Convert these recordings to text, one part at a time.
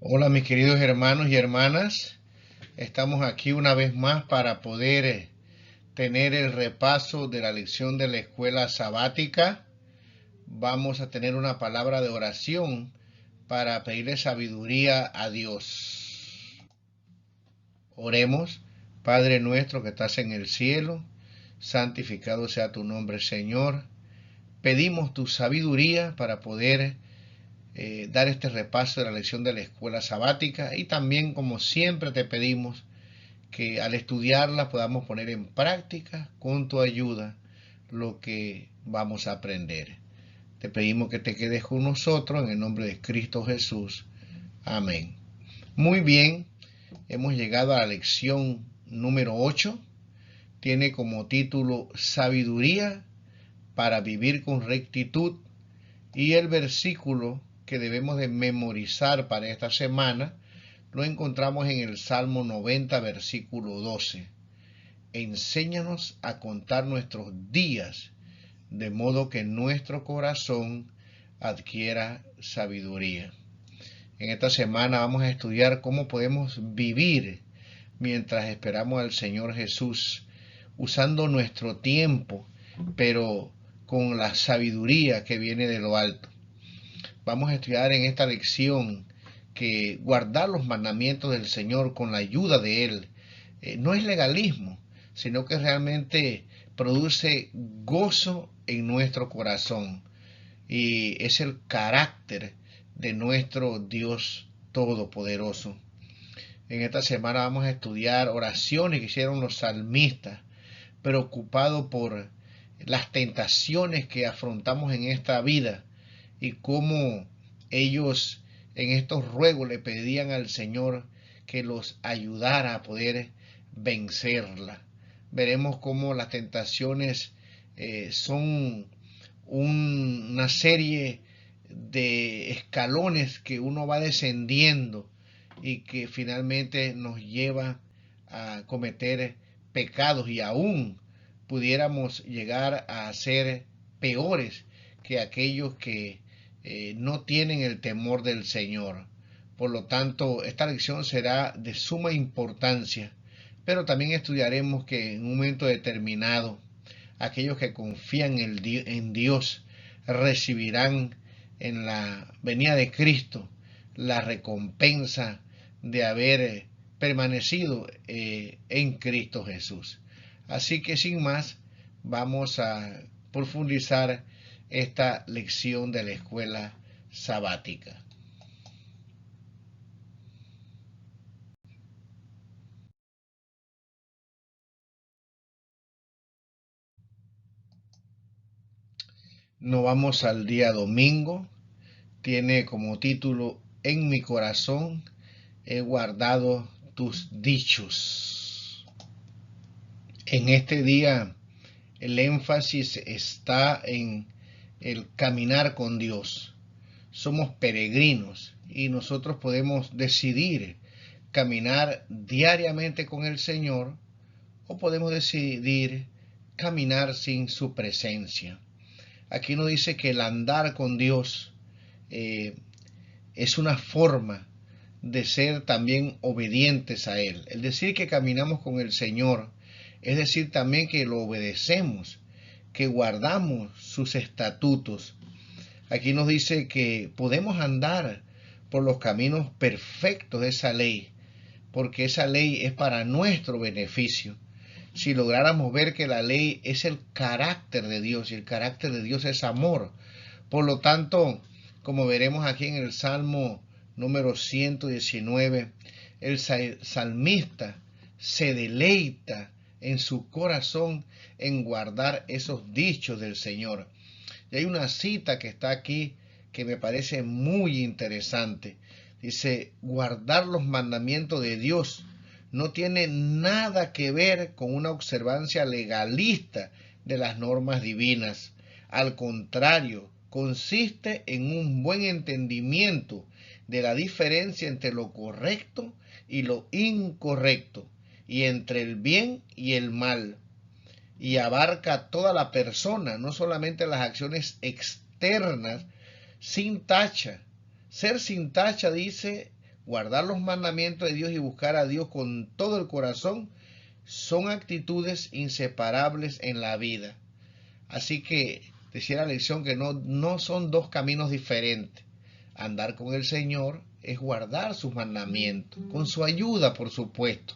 Hola mis queridos hermanos y hermanas, estamos aquí una vez más para poder tener el repaso de la lección de la escuela sabática. Vamos a tener una palabra de oración para pedirle sabiduría a Dios. Oremos. Padre nuestro que estás en el cielo, santificado sea tu nombre, Señor. Pedimos tu sabiduría para poder dar este repaso de la lección de la escuela sabática, y también, como siempre, te pedimos que al estudiarla podamos poner en práctica con tu ayuda lo que vamos a aprender. Te pedimos que te quedes con nosotros en el nombre de Cristo Jesús. Amén. Muy bien, hemos llegado a la lección número 8. Tiene como título Sabiduría para vivir con rectitud, y el versículo que debemos de memorizar para esta semana lo encontramos en el Salmo 90, versículo 12. Enséñanos a contar nuestros días, de modo que nuestro corazón adquiera sabiduría. En esta semana vamos a estudiar cómo podemos vivir mientras esperamos al Señor Jesús, usando nuestro tiempo, pero con la sabiduría que viene de lo alto. Vamos a estudiar en esta lección que guardar los mandamientos del Señor con la ayuda de Él no es legalismo, sino que realmente produce gozo en nuestro corazón, y es el carácter de nuestro Dios Todopoderoso. En esta semana vamos a estudiar oraciones que hicieron los salmistas, preocupados por las tentaciones que afrontamos en esta vida, y cómo ellos en estos ruegos le pedían al Señor que los ayudara a poder vencerla. Veremos cómo las tentaciones son una serie de escalones que uno va descendiendo y que finalmente nos lleva a cometer pecados, y aún pudiéramos llegar a ser peores que aquellos que no tienen el temor del Señor. Por lo tanto, esta lección será de suma importancia, pero también estudiaremos que en un momento determinado aquellos que confían en Dios recibirán en la venida de Cristo la recompensa de haber permanecido en Cristo Jesús. Así que sin más, vamos a profundizar esta lección de la escuela sabática. Nos vamos al día domingo. Tiene como título En mi corazón he guardado tus dichos. En este día el énfasis está en el caminar con Dios. Somos peregrinos y nosotros podemos decidir caminar diariamente con el Señor, o podemos decidir caminar sin su presencia. Aquí nos dice que el andar con Dios eh, es una forma de ser también obedientes a Él. El decir que caminamos con el Señor es decir también que lo obedecemos, que guardamos sus estatutos. Aquí nos dice que podemos andar por los caminos perfectos de esa ley, porque esa ley es para nuestro beneficio. Si lográramos ver que la ley es el carácter de Dios, y el carácter de Dios es amor, por lo tanto, como veremos aquí en el Salmo número 119, el salmista se deleita en su corazón en guardar esos dichos del Señor. Y hay una cita que está aquí que me parece muy interesante. Dice, guardar los mandamientos de Dios no tiene nada que ver con una observancia legalista de las normas divinas. Al contrario, consiste en un buen entendimiento de la diferencia entre lo correcto y lo incorrecto, y entre el bien y el mal, y abarca toda la persona, no solamente las acciones externas, sin tacha. Ser sin tacha, dice, guardar los mandamientos de Dios y buscar a Dios con todo el corazón son actitudes inseparables en la vida. Así que decía la lección que no son dos caminos diferentes. Andar con el Señor es guardar sus mandamientos, con su ayuda, por supuesto,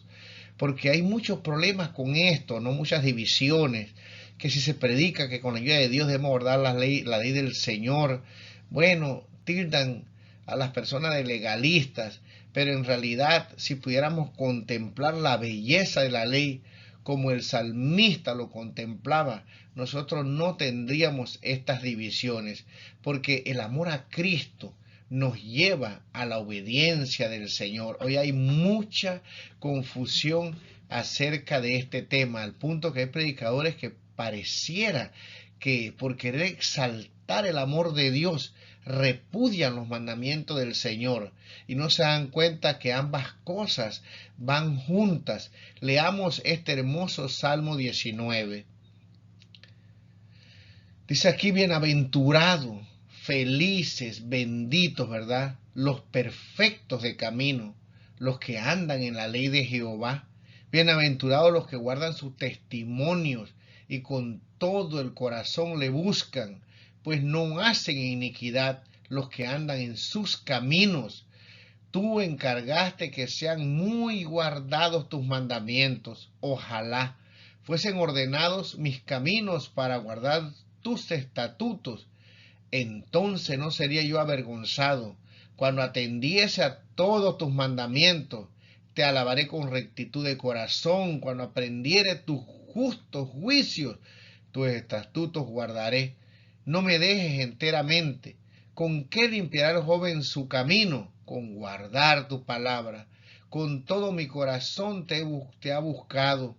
porque hay muchos problemas con esto, no muchas divisiones, que si se predica que con la ayuda de Dios debemos guardar la ley del Señor, bueno, tildan a las personas de legalistas, pero en realidad si pudiéramos contemplar la belleza de la ley como el salmista lo contemplaba, nosotros no tendríamos estas divisiones, porque el amor a Cristo nos lleva a la obediencia del Señor. Hoy hay mucha confusión acerca de este tema, al punto que hay predicadores que pareciera que por querer exaltar el amor de Dios repudian los mandamientos del Señor y no se dan cuenta que ambas cosas van juntas. Leamos este hermoso Salmo 19. Dice aquí: bienaventurado, felices, benditos, ¿verdad? Los perfectos de camino, los que andan en la ley de Jehová. Bienaventurados los que guardan sus testimonios y con todo el corazón le buscan, pues no hacen iniquidad los que andan en sus caminos. Tú encargaste que sean muy guardados tus mandamientos. Ojalá fuesen ordenados mis caminos para guardar tus estatutos. Entonces no sería yo avergonzado. Cuando atendiese a todos tus mandamientos, te alabaré con rectitud de corazón. Cuando aprendiere tus justos juicios, tus estatutos guardaré. No me dejes enteramente. ¿Con qué limpiará el joven su camino? Con guardar tu palabra. Con todo mi corazón te ha buscado.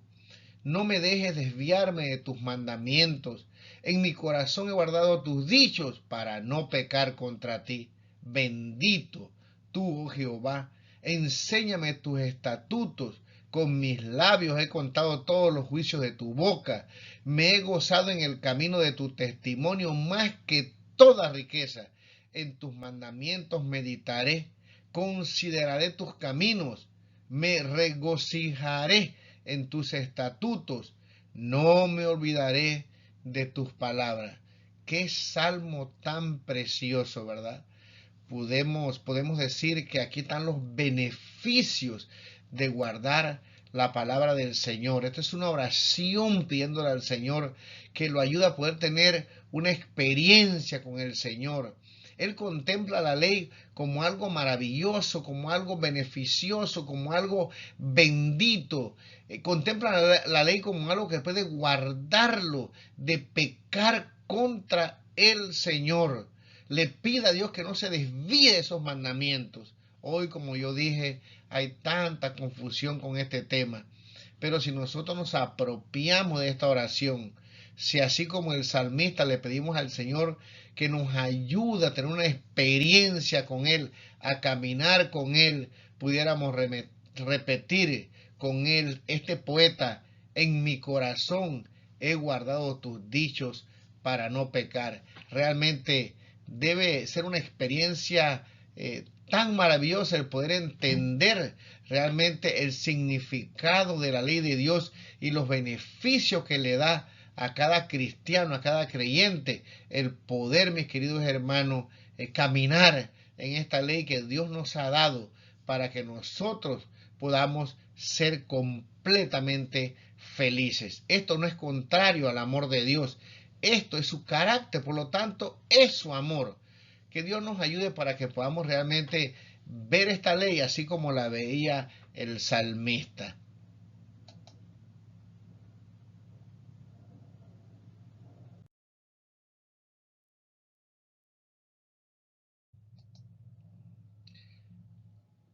No me dejes desviarme de tus mandamientos. En mi corazón he guardado tus dichos para no pecar contra ti. Bendito tú, oh Jehová. Enséñame tus estatutos. Con mis labios he contado todos los juicios de tu boca. Me he gozado en el camino de tu testimonio más que toda riqueza. En tus mandamientos meditaré. Consideraré tus caminos. Me regocijaré en tus estatutos. No me olvidaré de tus palabras. Qué salmo tan precioso, ¿verdad? Podemos decir que aquí están los beneficios de guardar la palabra del Señor. Esta es una oración pidiéndole al Señor que lo ayude a poder tener una experiencia con el Señor. Él contempla la ley como algo maravilloso, como algo beneficioso, como algo bendito. Contempla la ley como algo que puede guardarlo de pecar contra el Señor. Le pide a Dios que no se desvíe de esos mandamientos. Hoy, como yo dije, hay tanta confusión con este tema. Pero si nosotros nos apropiamos de esta oración, si así como el salmista le pedimos al Señor que nos ayude a tener una experiencia con Él, a caminar con Él, pudiéramos repetir con Él, este poeta: en mi corazón he guardado tus dichos para no pecar. Realmente debe ser una experiencia tan maravillosa el poder entender realmente el significado de la ley de Dios y los beneficios que le da a cada cristiano, a cada creyente, el poder, mis queridos hermanos, caminar en esta ley que Dios nos ha dado para que nosotros podamos ser completamente felices. Esto no es contrario al amor de Dios. Esto es su carácter, por lo tanto, es su amor. Que Dios nos ayude para que podamos realmente ver esta ley así como la veía el salmista.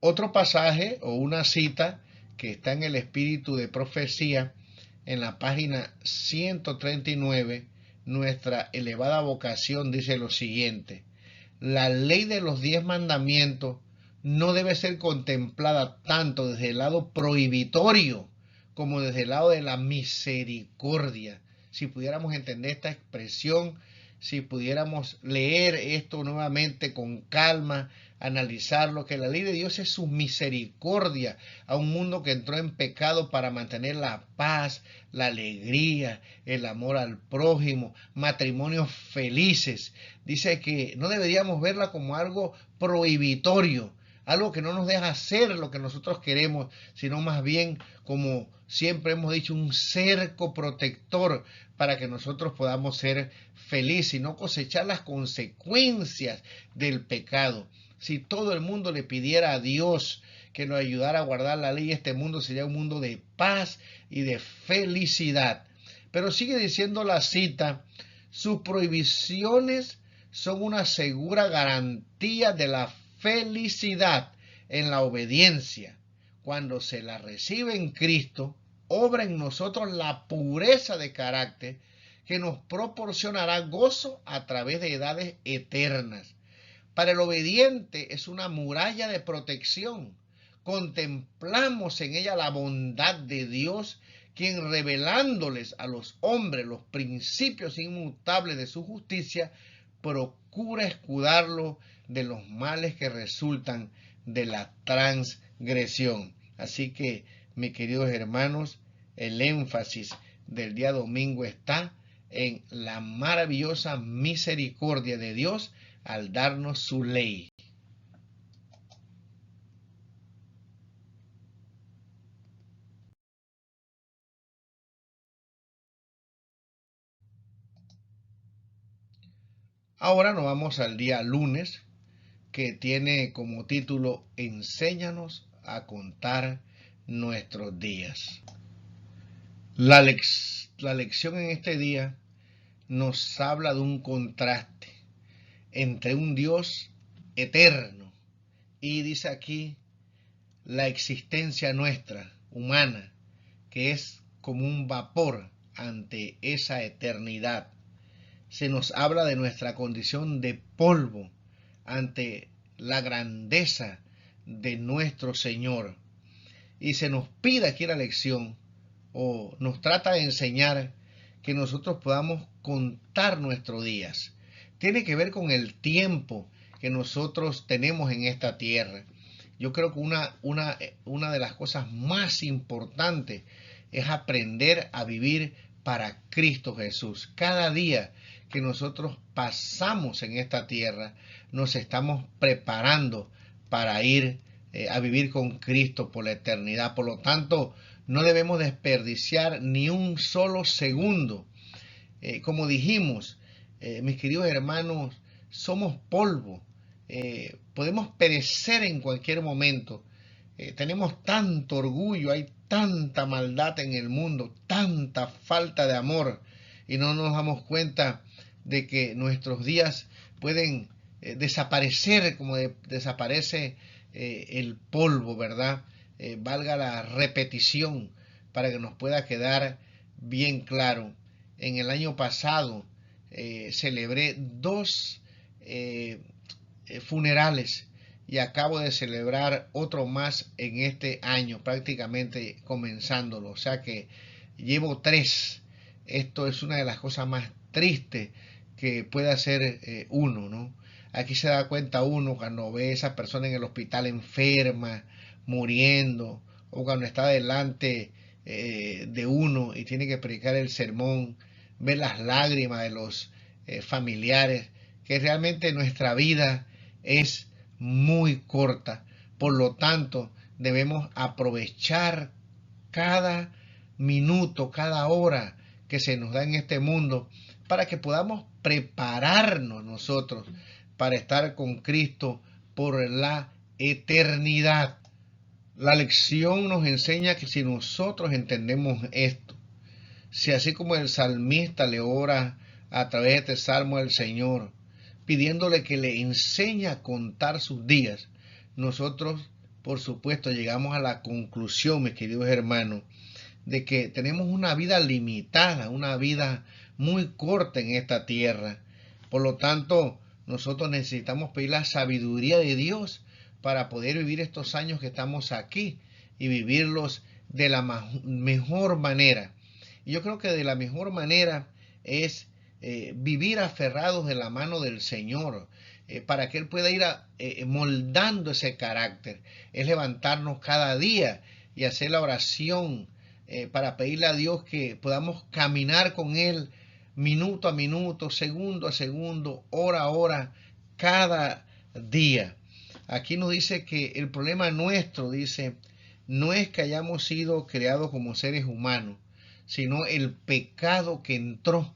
Otro pasaje o una cita que está en el espíritu de profecía en la página 139, nuestra elevada vocación dice lo siguiente: la ley de los 10 mandamientos no debe ser contemplada tanto desde el lado prohibitorio como desde el lado de la misericordia. Si pudiéramos entender esta expresión si pudiéramos leer esto nuevamente con calma, analizarlo, que la ley de Dios es su misericordia a un mundo que entró en pecado para mantener la paz, la alegría, el amor al prójimo, matrimonios felices. Dice que no deberíamos verla como algo prohibitorio, algo que no nos deja hacer lo que nosotros queremos, sino más bien, como siempre hemos dicho, un cerco protector para que nosotros podamos ser felices y no cosechar las consecuencias del pecado. Si todo el mundo le pidiera a Dios que nos ayudara a guardar la ley, este mundo sería un mundo de paz y de felicidad. Pero sigue diciendo la cita, sus prohibiciones son una segura garantía de la felicidad en la obediencia. Cuando se la recibe en Cristo, obra en nosotros la pureza de carácter que nos proporcionará gozo a través de edades eternas. Para el obediente es una muralla de protección. Contemplamos en ella la bondad de Dios, quien revelándoles a los hombres los principios inmutables de su justicia, procura escudarlo de los males que resultan de la transgresión. Así que, mis queridos hermanos, el énfasis del día domingo está en la maravillosa misericordia de Dios al darnos su ley. Ahora nos vamos al día lunes, que tiene como título Enséñanos a contar nuestros días. La lección en este día nos habla de un contraste entre un Dios eterno y dice aquí la existencia nuestra, humana, que es como un vapor ante esa eternidad. Se nos habla de nuestra condición de polvo ante la grandeza de nuestro Señor. Y se nos pide aquí la lección, o nos trata de enseñar, que nosotros podamos contar nuestros días. Tiene que ver con el tiempo que nosotros tenemos en esta tierra. Yo creo que una de las cosas más importantes es aprender a vivir para Cristo Jesús. Cada día que nosotros pasamos en esta tierra, nos estamos preparando para ir a vivir con Cristo por la eternidad. Por lo tanto, no debemos desperdiciar ni un solo segundo. Como dijimos, mis queridos hermanos, somos polvo. Podemos perecer en cualquier momento. Tenemos tanto orgullo, hay tanta maldad en el mundo, tanta falta de amor, y no nos damos cuenta de que nuestros días pueden desaparecer como desaparece el polvo, ¿verdad? Valga la repetición para que nos pueda quedar bien claro. En el año pasado celebré dos funerales y acabo de celebrar otro más en este año, prácticamente comenzándolo. O sea que llevo tres. Esto es una de las cosas más tristes que puede hacer uno, ¿no? Aquí se da cuenta uno cuando ve a esa persona en el hospital enferma, muriendo, o cuando está delante de uno y tiene que predicar el sermón, ver las lágrimas de los familiares, que realmente nuestra vida es muy corta. Por lo tanto, debemos aprovechar cada minuto, cada hora que se nos da en este mundo para que podamos prepararnos nosotros para estar con Cristo por la eternidad. La lección nos enseña que si nosotros entendemos esto, si así como el salmista le ora a través de este salmo al Señor, pidiéndole que le enseñe a contar sus días, nosotros, por supuesto, llegamos a la conclusión, mis queridos hermanos, de que tenemos una vida limitada, una vida muy corta en esta tierra. Por lo tanto, nosotros necesitamos pedir la sabiduría de Dios para poder vivir estos años que estamos aquí y vivirlos de la mejor manera. Y yo creo que de la mejor manera es vivir aferrados de la mano del Señor, para que Él pueda ir moldando ese carácter. Es levantarnos cada día y hacer la oración para pedirle a Dios que podamos caminar con Él minuto a minuto, segundo a segundo, hora a hora, cada día. Aquí nos dice que el problema nuestro, dice, no es que hayamos sido creados como seres humanos, sino el pecado que entró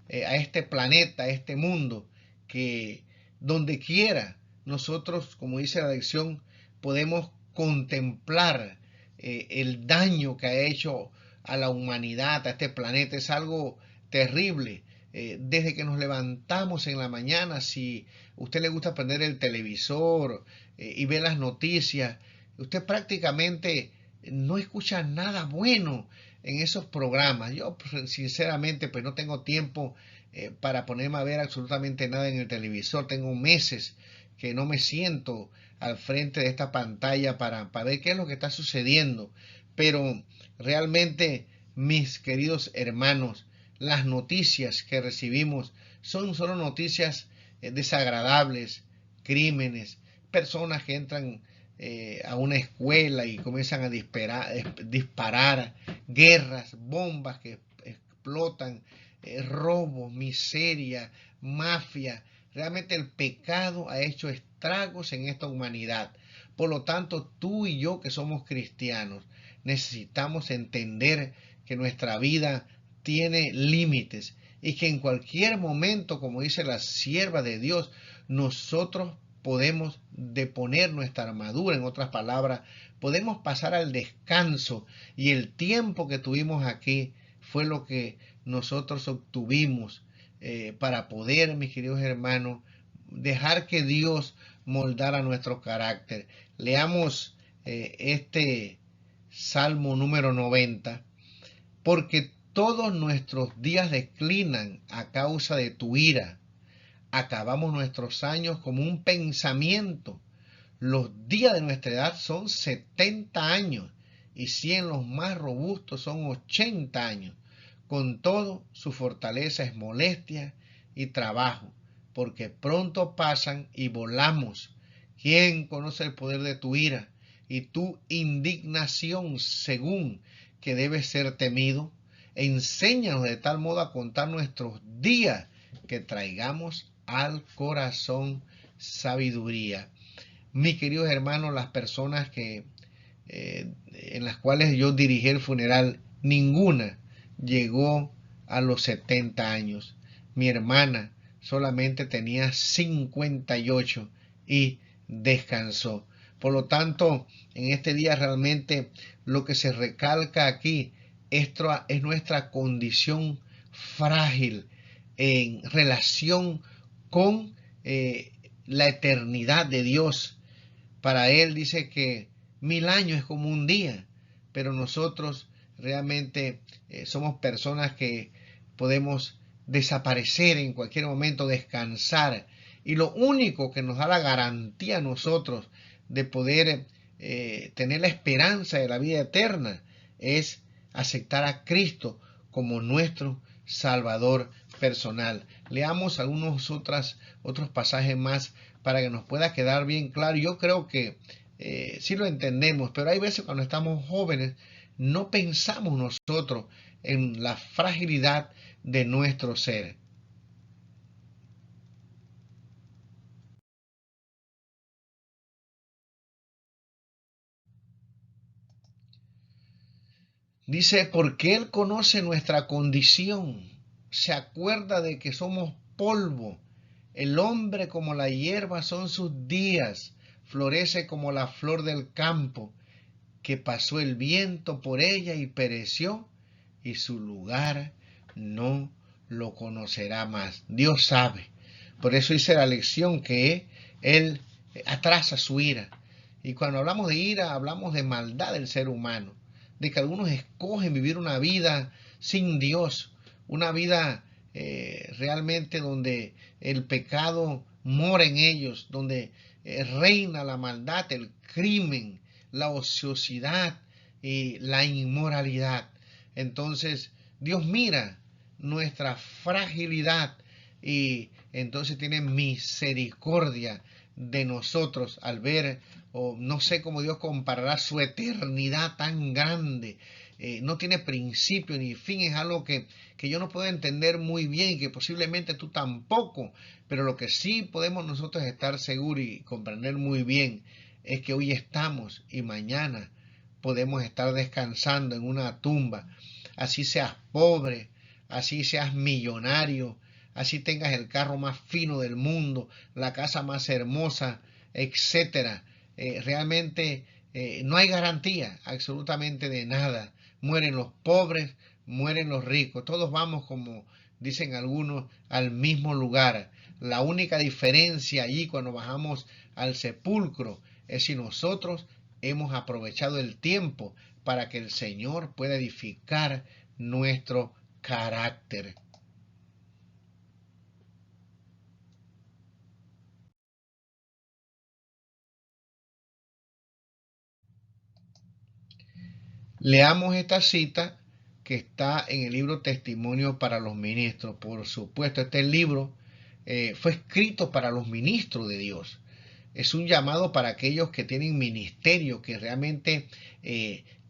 a este planeta, a este mundo, que donde quiera nosotros, como dice la lección, podemos contemplar el daño que ha hecho a la humanidad, a este planeta. Es algo terrible. Desde que nos levantamos en la mañana, si a usted le gusta prender el televisor y ver las noticias, usted prácticamente no escucha nada bueno en esos programas. Yo sinceramente pues no tengo tiempo para ponerme a ver absolutamente nada en el televisor. Tengo meses que no me siento al frente de esta pantalla para ver qué es lo que está sucediendo. Pero realmente, mis queridos hermanos, las noticias que recibimos son solo noticias desagradables, crímenes, personas que entran a una escuela y comienzan a disparar, guerras, bombas que explotan, robos, miseria, mafia. Realmente el pecado ha hecho estragos en esta humanidad. Por lo tanto, tú y yo que somos cristianos, necesitamos entender que nuestra vida tiene límites y que en cualquier momento, como dice la sierva de Dios, nosotros podemos deponer nuestra armadura. En otras palabras, podemos pasar al descanso, y el tiempo que tuvimos aquí fue lo que nosotros obtuvimos para poder, mis queridos hermanos, dejar que Dios moldara nuestro carácter. Leamos este Salmo número 90. Porque todos nuestros días declinan a causa de tu ira. Acabamos nuestros años como un pensamiento. Los días de nuestra edad son 70 años, y 100 los más robustos son 80 años. Con todo, su fortaleza es molestia y trabajo, porque pronto pasan y volamos. ¿Quién conoce el poder de tu ira y tu indignación, según que debe ser temido? Enséñanos de tal modo a contar nuestros días, que traigamos al corazón sabiduría. Mis queridos hermanos, las personas en las cuales yo dirigí el funeral, ninguna llegó a los 70 años. Mi hermana solamente tenía 58 y descansó. Por lo tanto, en este día realmente lo que se recalca aquí es nuestra condición frágil en relación con la eternidad de Dios. Para Él dice que 1000 años es como un día, pero nosotros realmente somos personas que podemos desaparecer en cualquier momento, descansar, y lo único que nos da la garantía a nosotros de poder tener la esperanza de la vida eterna es aceptar a Cristo como nuestro Salvador personal. Leamos algunos otros pasajes más para que nos pueda quedar bien claro. Yo creo que sí lo entendemos, pero hay veces cuando estamos jóvenes no pensamos nosotros en la fragilidad de nuestro ser. Dice, porque Él conoce nuestra condición, se acuerda de que somos polvo. El hombre como la hierba son sus días, florece como la flor del campo, que pasó el viento por ella y pereció, y su lugar no lo conocerá más. Dios sabe. Por eso hice la lección que Él atrasa su ira. Y cuando hablamos de ira, hablamos de maldad del ser humano, de que algunos escogen vivir una vida sin Dios, una vida realmente donde el pecado mora en ellos, donde reina la maldad, el crimen, la ociosidad y la inmoralidad. Entonces, Dios mira nuestra fragilidad y entonces tiene misericordia de nosotros al ver, o no sé cómo Dios comparará su eternidad tan grande. No tiene principio ni fin, es algo que yo no puedo entender muy bien y que posiblemente tú tampoco, pero lo que sí podemos nosotros estar seguros y comprender muy bien es que hoy estamos y mañana podemos estar descansando en una tumba, así seas pobre, así seas millonario, así tengas el carro más fino del mundo, la casa más hermosa, etcétera. Realmente no hay garantía absolutamente de nada. Mueren los pobres, mueren los ricos. Todos vamos, como dicen algunos, al mismo lugar. La única diferencia allí cuando bajamos al sepulcro es si nosotros hemos aprovechado el tiempo para que el Señor pueda edificar nuestro carácter. Leamos esta cita que está en el libro Testimonio para los Ministros. Por supuesto, este libro fue escrito para los ministros de Dios. Es un llamado para aquellos que tienen ministerio, que realmente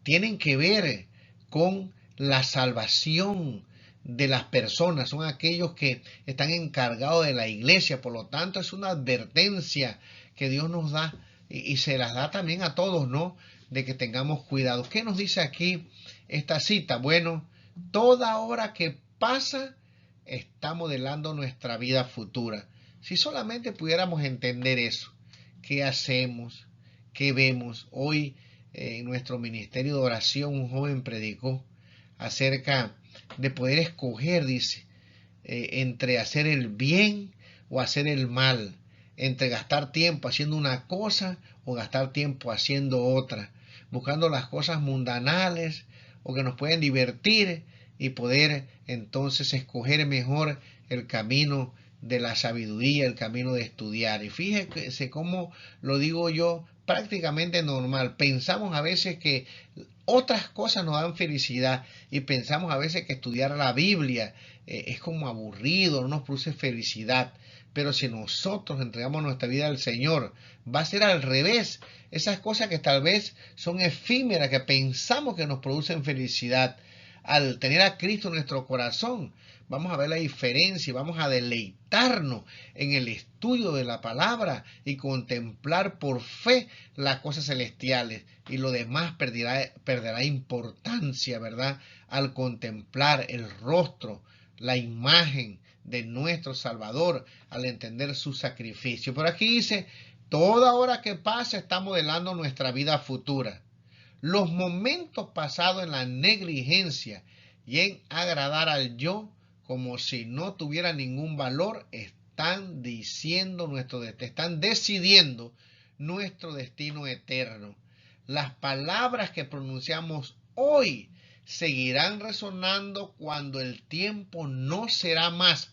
tienen que ver con la salvación de las personas. Son aquellos que están encargados de la iglesia. Por lo tanto, es una advertencia que Dios nos da y se las da también a todos, ¿no? De que tengamos cuidado. ¿Qué nos dice aquí esta cita? Bueno, toda hora que pasa está modelando nuestra vida futura. Si solamente pudiéramos entender eso, qué hacemos, qué vemos. Hoy en nuestro ministerio de oración un joven predicó acerca de poder escoger, dice, entre hacer el bien o hacer el mal, entre gastar tiempo haciendo una cosa o gastar tiempo haciendo otra, buscando las cosas mundanales o que nos pueden divertir y poder entonces escoger mejor el camino de la sabiduría, el camino de estudiar. Y fíjese cómo lo digo yo, prácticamente normal. Pensamos a veces que otras cosas nos dan felicidad y pensamos a veces que estudiar la Biblia es como aburrido, no nos produce felicidad. Pero si nosotros entregamos nuestra vida al Señor, va a ser al revés. Esas cosas que tal vez son efímeras, que pensamos que nos producen felicidad, al tener a Cristo en nuestro corazón, vamos a ver la diferencia y vamos a deleitarnos en el estudio de la palabra y contemplar por fe las cosas celestiales y lo demás perderá importancia, ¿verdad? Al contemplar el rostro, la imagen de nuestro Salvador, al entender su sacrificio. Por aquí dice, toda hora que pasa está modelando nuestra vida futura. Los momentos pasados en la negligencia y en agradar al yo como si no tuviera ningún valor están decidiendo nuestro destino eterno. Las palabras que pronunciamos hoy seguirán resonando cuando el tiempo no será más.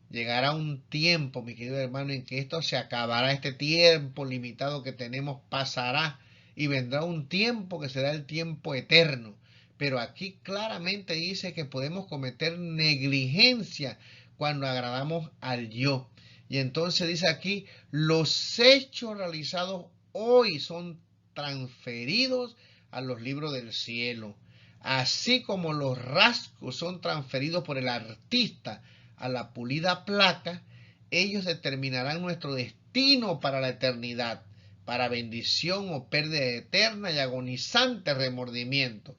Llegará un tiempo, mi querido hermano, en que esto se acabará, este tiempo limitado que tenemos pasará y vendrá un tiempo que será el tiempo eterno. Pero aquí claramente dice que podemos cometer negligencia cuando agradamos al yo. Y entonces dice aquí, los hechos realizados hoy son transferidos a los libros del cielo, así como los rasgos son transferidos por el artista a la pulida placa, ellos determinarán nuestro destino para la eternidad, para bendición o pérdida eterna y agonizante remordimiento.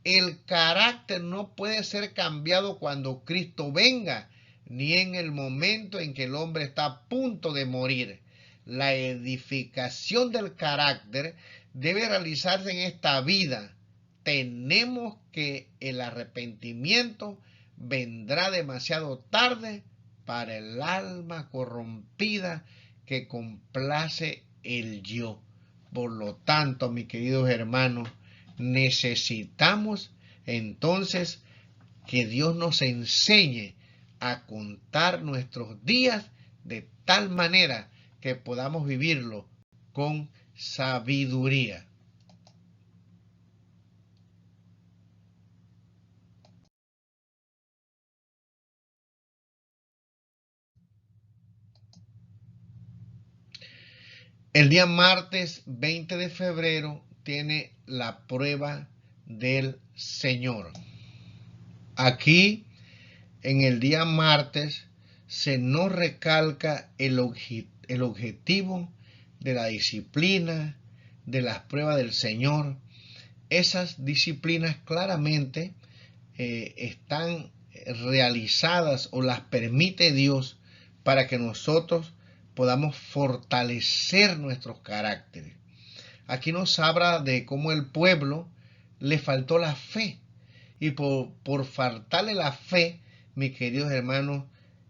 El carácter no puede ser cambiado cuando Cristo venga, ni en el momento en que el hombre está a punto de morir. La edificación del carácter debe realizarse en esta vida. Tenemos que el arrepentimiento vendrá demasiado tarde para el alma corrompida que complace el yo. Por lo tanto, mis queridos hermanos, necesitamos entonces que Dios nos enseñe a contar nuestros días de tal manera que podamos vivirlo con sabiduría. El día martes 20 de febrero tiene la prueba del Señor. Aquí, en el día martes, se nos recalca el objetivo de la disciplina, de las pruebas del Señor. Esas disciplinas claramente están realizadas o las permite Dios para que nosotros podamos fortalecer nuestros caracteres. Aquí nos habla de cómo el pueblo le faltó la fe y por faltarle la fe, mis queridos hermanos,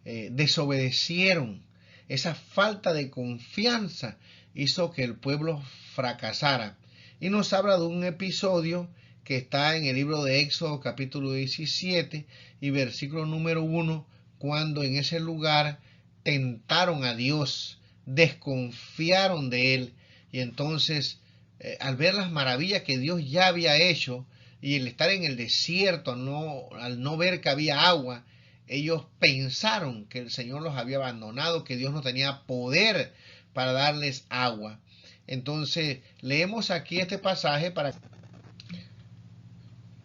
desobedecieron. Esa falta de confianza hizo que el pueblo fracasara. Y nos habla de un episodio que está en el libro de Éxodo capítulo 17 y versículo número 1, cuando en ese lugar tentaron a Dios, desconfiaron de Él, y entonces al ver las maravillas que Dios ya había hecho y el estar en el desierto, al no ver que había agua, ellos pensaron que el Señor los había abandonado, que Dios no tenía poder para darles agua. Entonces leemos aquí este pasaje para...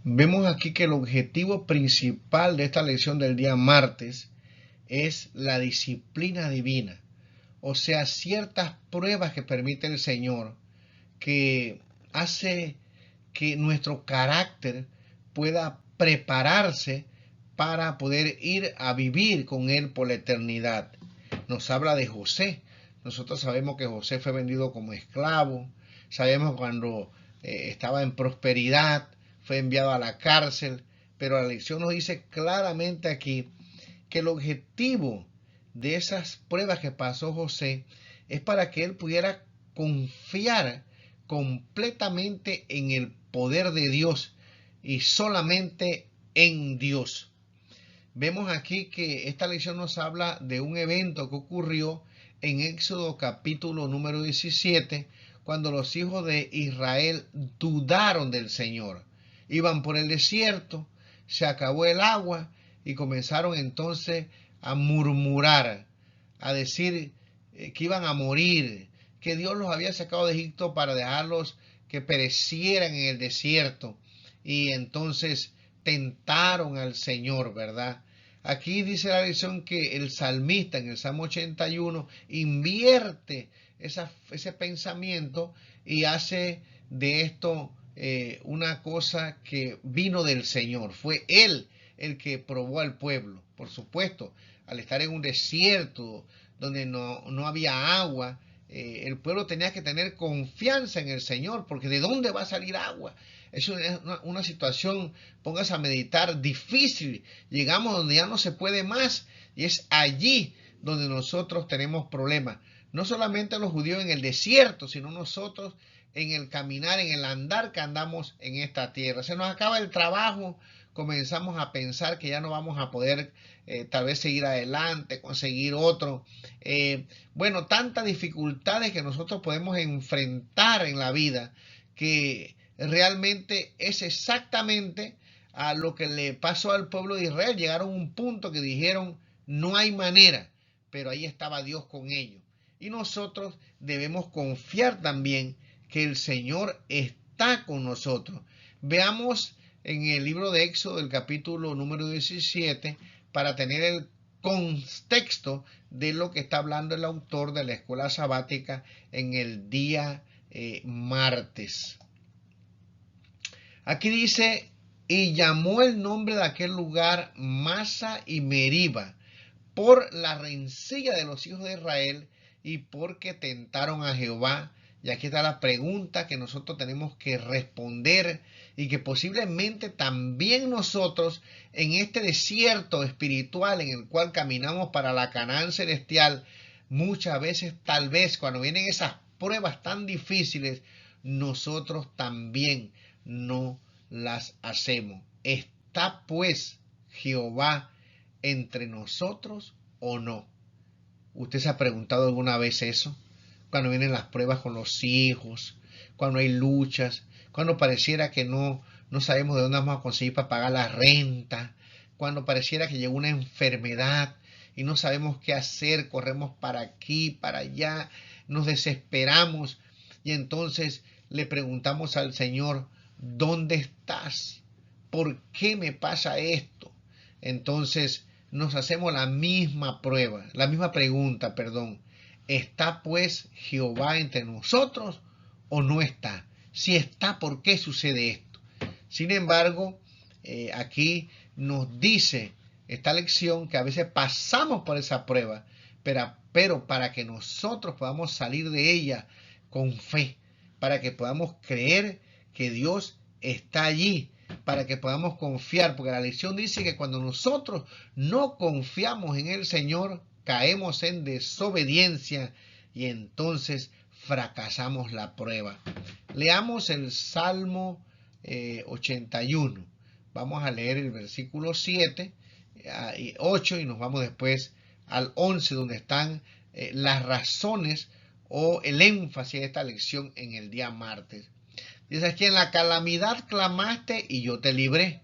Vemos aquí que el objetivo principal de esta lección del día martes es la disciplina divina, o sea, ciertas pruebas que permite el Señor, que hace que nuestro carácter pueda prepararse para poder ir a vivir con Él por la eternidad. Nos habla de José. Nosotros sabemos que José fue vendido como esclavo. Sabemos cuando estaba en prosperidad, fue enviado a la cárcel. Pero la lección nos dice claramente aquí que el objetivo de esas pruebas que pasó José es para que él pudiera confiar completamente en el poder de Dios y solamente en Dios. Vemos aquí que esta lección nos habla de un evento que ocurrió en Éxodo capítulo número 17, cuando los hijos de Israel dudaron del Señor. Iban por el desierto, se acabó el agua y comenzaron entonces a murmurar, a decir que iban a morir, que Dios los había sacado de Egipto para dejarlos que perecieran en el desierto. Y entonces tentaron al Señor, ¿verdad? Aquí dice la lección que el salmista en el Salmo 81 invierte ese pensamiento y hace de esto una cosa que vino del Señor. Fue Él el que probó al pueblo. Por supuesto, al estar en un desierto donde no había agua, el pueblo tenía que tener confianza en el Señor, porque ¿de dónde va a salir agua? Es una situación, póngase a meditar, difícil. Llegamos donde ya no se puede más y es allí donde nosotros tenemos problemas. No solamente los judíos en el desierto, sino nosotros en el caminar, en el andar que andamos en esta tierra. Se nos acaba el trabajo, comenzamos a pensar que ya no vamos a poder tal vez seguir adelante, conseguir otro. Bueno, tantas dificultades que nosotros podemos enfrentar en la vida que realmente es exactamente a lo que le pasó al pueblo de Israel. Llegaron a un punto que dijeron, no hay manera, pero ahí estaba Dios con ellos. Y nosotros debemos confiar también que el Señor está con nosotros. Veamos en el libro de Éxodo, el capítulo número 17, para tener el contexto de lo que está hablando el autor de la escuela sabática en el día martes. Aquí dice, y llamó el nombre de aquel lugar Masa y Meriba, por la rencilla de los hijos de Israel y porque tentaron a Jehová. Y aquí está la pregunta que nosotros tenemos que responder y que posiblemente también nosotros en este desierto espiritual en el cual caminamos para la Canaán celestial, muchas veces tal vez cuando vienen esas pruebas tan difíciles, nosotros también no las hacemos. ¿Está pues Jehová entre nosotros o no? ¿Usted se ha preguntado alguna vez eso? Cuando vienen las pruebas con los hijos, cuando hay luchas, cuando pareciera que no sabemos de dónde vamos a conseguir para pagar la renta, cuando pareciera que llegó una enfermedad y no sabemos qué hacer, corremos para aquí, para allá, nos desesperamos y entonces le preguntamos al Señor, ¿dónde estás? ¿Por qué me pasa esto? Entonces nos hacemos la misma prueba, la misma pregunta, perdón. ¿Está pues Jehová entre nosotros o no está? Si está, ¿por qué sucede esto? Sin embargo, aquí nos dice esta lección que a veces pasamos por esa prueba, pero para que nosotros podamos salir de ella con fe, para que podamos creer que Dios está allí, para que podamos confiar, porque la lección dice que cuando nosotros no confiamos en el Señor, caemos en desobediencia y entonces fracasamos la prueba. Leamos el Salmo 81. Vamos a leer el versículo 7 y 8 y nos vamos después al 11, donde están las razones o el énfasis de esta lección en el día martes. Dice aquí: en la calamidad clamaste y yo te libré.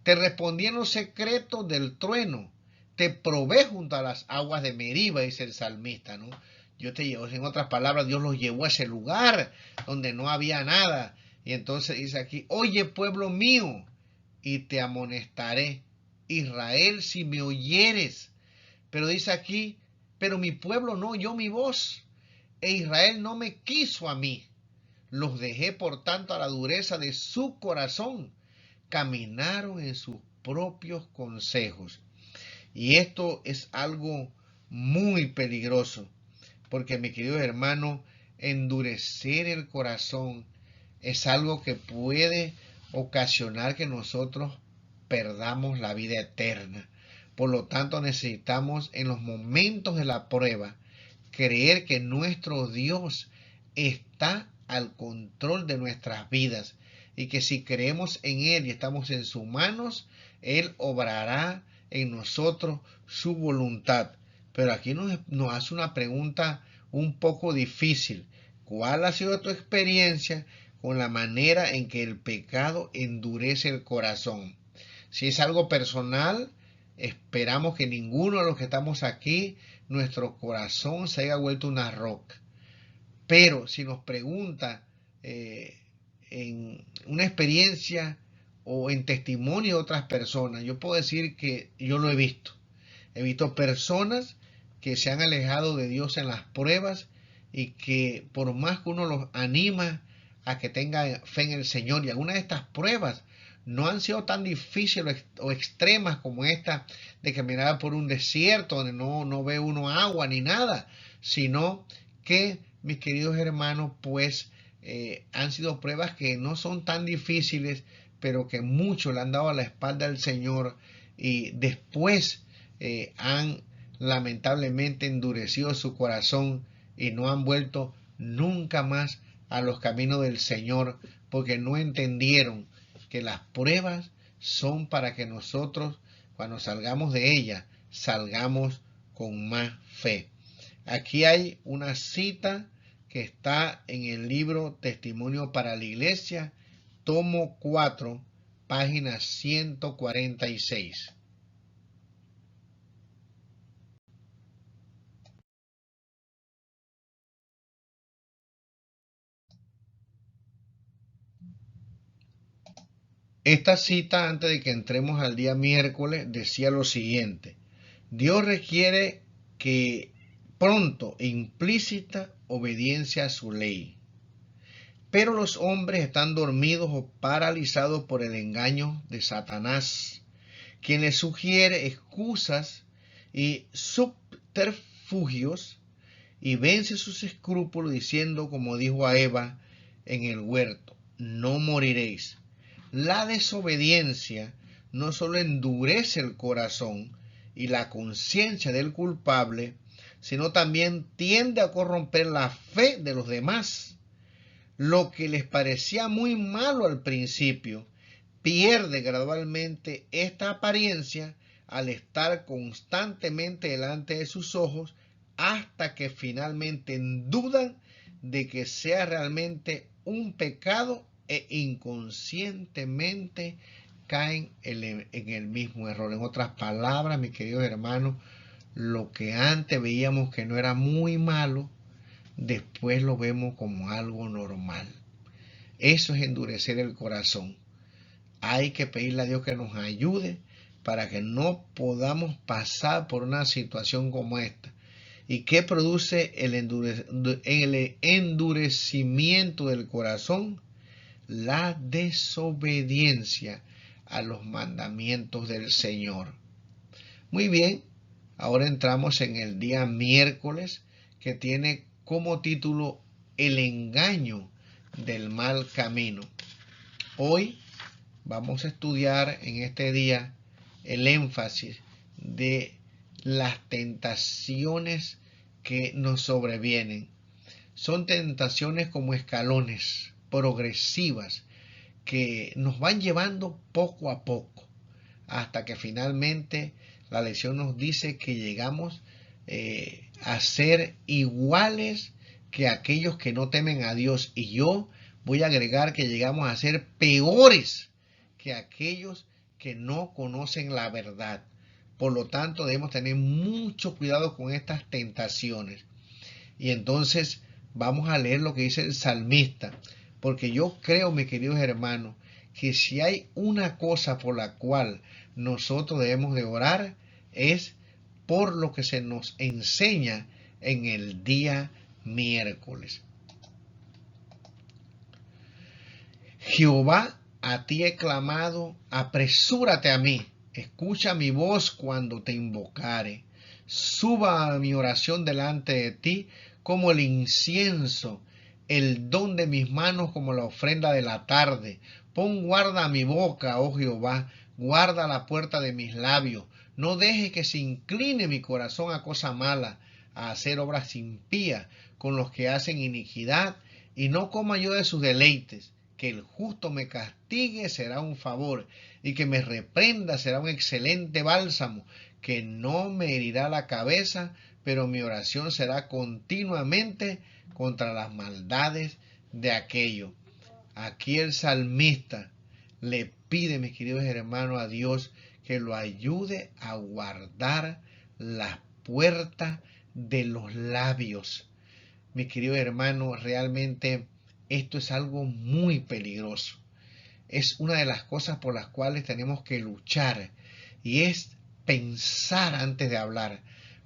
Te respondí en los secretos del trueno. Te probé junto a las aguas de Meriba, dice el salmista, ¿no? Yo te llevo, en otras palabras, Dios los llevó a ese lugar donde no había nada. Y entonces dice aquí: oye, pueblo mío, y te amonestaré, Israel, si me oyeres. Pero dice aquí: pero mi pueblo no oyó mi voz, e Israel no me quiso a mí. Los dejé por tanto a la dureza de su corazón. Caminaron en sus propios consejos. Y esto es algo muy peligroso, porque mi querido hermano, endurecer el corazón es algo que puede ocasionar que nosotros perdamos la vida eterna. Por lo tanto, necesitamos en los momentos de la prueba creer que nuestro Dios está al control de nuestras vidas y que si creemos en Él y estamos en sus manos, Él obrará en nosotros su voluntad. Pero aquí nos hace una pregunta un poco difícil. ¿Cuál ha sido tu experiencia con la manera en que el pecado endurece el corazón? Si es algo personal, esperamos que ninguno de los que estamos aquí, nuestro corazón se haya vuelto una roca. Pero si nos pregunta en una experiencia o en testimonio de otras personas, yo puedo decir que yo lo he visto. He visto personas que se han alejado de Dios en las pruebas y que por más que uno los anima a que tengan fe en el Señor, y algunas de estas pruebas no han sido tan difíciles o extremas como esta de caminar por un desierto donde no ve uno agua ni nada, sino que, mis queridos hermanos, pues han sido pruebas que no son tan difíciles, pero que muchos le han dado a la espalda al Señor y después han lamentablemente endurecido su corazón y no han vuelto nunca más a los caminos del Señor, porque no entendieron que las pruebas son para que nosotros, cuando salgamos de ellas, salgamos con más fe. Aquí hay una cita que está en el libro Testimonio para la Iglesia, tomo 4, página 146. Esta cita, antes de que entremos al día miércoles, decía lo siguiente: Dios requiere que pronto e implícita obediencia a su ley. Pero los hombres están dormidos o paralizados por el engaño de Satanás, quien les sugiere excusas y subterfugios y vence sus escrúpulos diciendo, como dijo a Eva en el huerto: no moriréis. La desobediencia no solo endurece el corazón y la conciencia del culpable, sino también tiende a corromper la fe de los demás. Lo que les parecía muy malo al principio pierde gradualmente esta apariencia al estar constantemente delante de sus ojos, hasta que finalmente dudan de que sea realmente un pecado e inconscientemente caen en el mismo error. En otras palabras, mis queridos hermanos, lo que antes veíamos que no era muy malo, después lo vemos como algo normal. Eso es endurecer el corazón. Hay que pedirle a Dios que nos ayude para que no podamos pasar por una situación como esta. ¿Y qué produce el endurecimiento del corazón? La desobediencia a los mandamientos del Señor. Muy bien, ahora entramos en el día miércoles, que tiene como título El engaño del mal camino. Hoy vamos a estudiar en este día el énfasis de las tentaciones que nos sobrevienen. Son tentaciones como escalones progresivas que nos van llevando poco a poco hasta que finalmente la lección nos dice que llegamos a ser iguales que aquellos que no temen a Dios. Y yo voy a agregar que llegamos a ser peores que aquellos que no conocen la verdad. Por lo tanto, debemos tener mucho cuidado con estas tentaciones. Y entonces vamos a leer lo que dice el salmista, porque yo creo, mis queridos hermanos, que si hay una cosa por la cual nosotros debemos de orar, es por lo que se nos enseña en el día miércoles. Jehová, a ti he clamado, apresúrate a mí, escucha mi voz cuando te invocare. Suba mi oración delante de ti como el incienso, el don de mis manos como la ofrenda de la tarde. Pon guarda a mi boca, oh Jehová, guarda la puerta de mis labios. No deje que se incline mi corazón a cosa mala, a hacer obras impías con los que hacen iniquidad, y no coma yo de sus deleites. Que el justo me castigue será un favor, y que me reprenda será un excelente bálsamo, que no me herirá la cabeza, pero mi oración será continuamente contra las maldades de aquello. Aquí el salmista le pide, mis queridos hermanos, a Dios que lo ayude a guardar las puertas de los labios. Mis queridos hermanos, realmente esto es algo muy peligroso. Es una de las cosas por las cuales tenemos que luchar, y es pensar antes de hablar,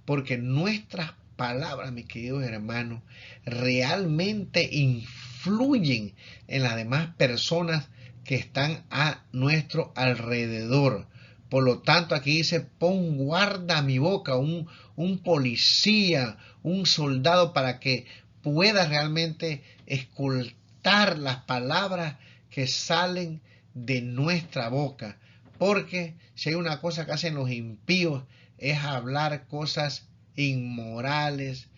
porque nuestras palabras, mis queridos hermanos, realmente influyen en las demás personas que están a nuestro alrededor. Por lo tanto, aquí dice, pon guarda a mi boca, un policía, un soldado, para que pueda realmente escoltar las palabras que salen de nuestra boca. Porque si hay una cosa que hacen los impíos, es hablar cosas inmorales,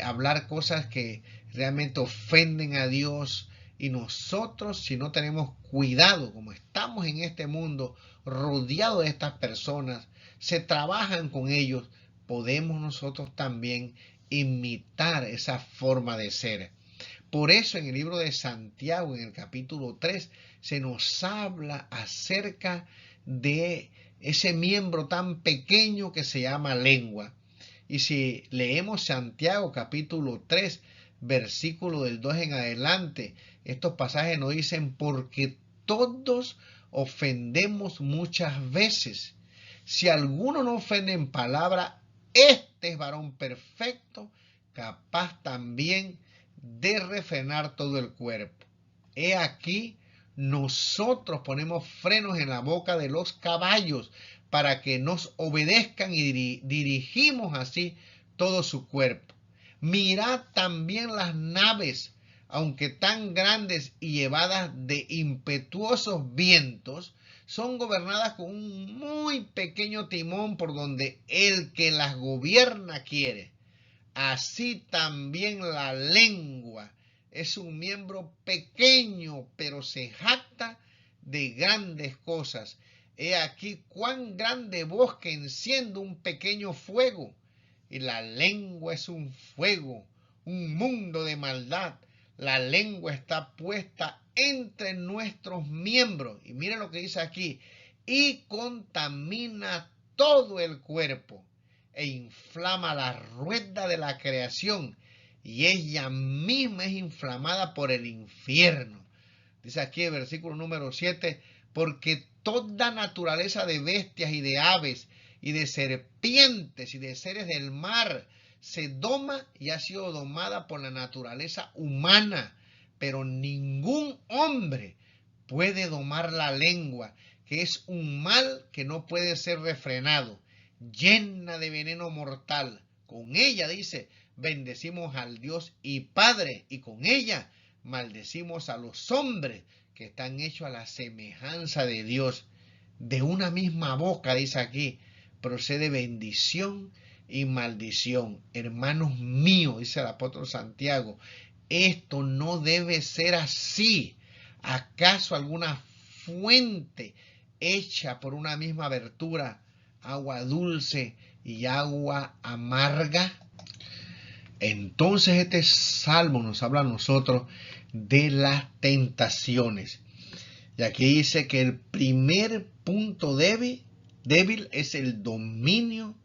hablar cosas que realmente ofenden a Dios. Y nosotros, si no tenemos cuidado, como estamos en este mundo rodeados de estas personas, se trabajan con ellos, podemos nosotros también imitar esa forma de ser. Por eso en el libro de Santiago, en el capítulo 3, se nos habla acerca de ese miembro tan pequeño que se llama lengua. Y si leemos Santiago capítulo 3, versículo del 2 en adelante, estos pasajes nos dicen, porque todos ofendemos muchas veces. Si alguno no ofende en palabra, este es varón perfecto, capaz también de refrenar todo el cuerpo. He aquí, nosotros ponemos frenos en la boca de los caballos para que nos obedezcan, y dirigimos así todo su cuerpo. Mirad también las naves, aunque tan grandes y llevadas de impetuosos vientos, son gobernadas con un muy pequeño timón por donde el que las gobierna quiere. Así también la lengua es un miembro pequeño, pero se jacta de grandes cosas. He aquí cuán grande bosque enciende un pequeño fuego. Y la lengua es un fuego, un mundo de maldad. La lengua está puesta entre nuestros miembros. Y mire lo que dice aquí. Y contamina todo el cuerpo, e inflama la rueda de la creación, y ella misma es inflamada por el infierno. Dice aquí el versículo número 7, porque toda naturaleza de bestias y de aves y de serpientes y de seres del mar se doma y ha sido domada por la naturaleza humana, pero ningún hombre puede domar la lengua, que es un mal que no puede ser refrenado, llena de veneno mortal. Con ella, dice, bendecimos al Dios y Padre, y con ella maldecimos a los hombres que están hechos a la semejanza de Dios. De una misma boca, dice aquí, procede bendición y maldición. Hermanos míos, dice el apóstol Santiago, esto no debe ser así. ¿Acaso alguna fuente hecha por una misma abertura, agua dulce y agua amarga? Entonces este salmo nos habla a nosotros de las tentaciones. Y aquí dice que el primer punto débil es el dominio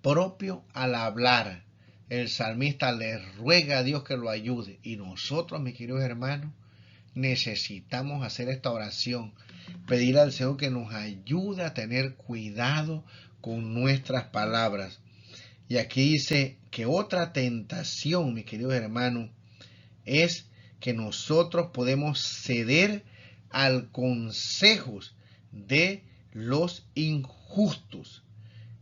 propio al hablar. El salmista le ruega a Dios que lo ayude. Y nosotros, mis queridos hermanos, necesitamos hacer esta oración. Pedir al Señor que nos ayude a tener cuidado con nuestras palabras. Y aquí dice que otra tentación, mis queridos hermanos, es que nosotros podemos ceder al consejo de los injustos.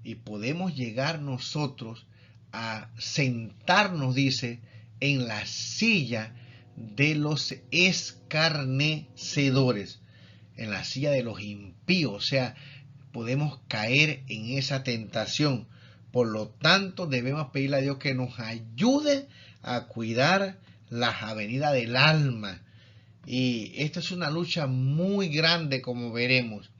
Y podemos llegar nosotros a sentarnos, dice, en la silla de los escarnecedores, en la silla de los impíos. O sea, podemos caer en esa tentación. Por lo tanto, debemos pedirle a Dios que nos ayude a cuidar las avenidas del alma. Y esta es una lucha muy grande, como veremos.